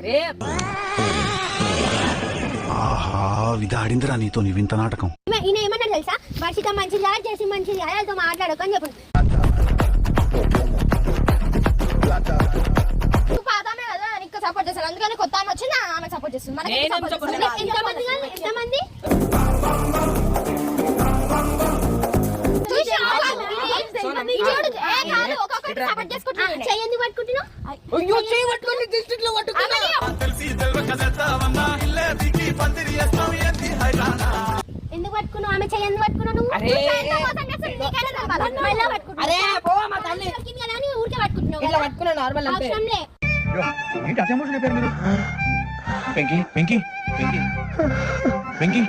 అరే ఆహా ఇది ఆడిందిరా నీతో నీ వింత నాటకం. ఈయన ఏమన్నా తెలుసా, వర్షిత మంచిది చేసి మంచిది వాళ్ళతో మాట్లాడకని చెప్పు. నువ్వు పాతమే కదా నీకు సపోర్ట్ చేస్తాను, అందుకని కొత్త ఆమె వచ్చింది ఆమె సపోర్ట్ చేస్తుంది. ఎంతమంది చెయ్యంది పట్టుకుంటున్నావు, ఎందుకు పట్టుకున్నావు? ఆమె చెయ్యంది పట్టుకున్నావు నువ్వు. ఊరికే పట్టుకుంటున్నావు, అవసరంలే. ఏంటి అదే ఎమోషన్ అయిపోయారు మీరు? వెంకీ వెంకీ వెంకీ వెంకీ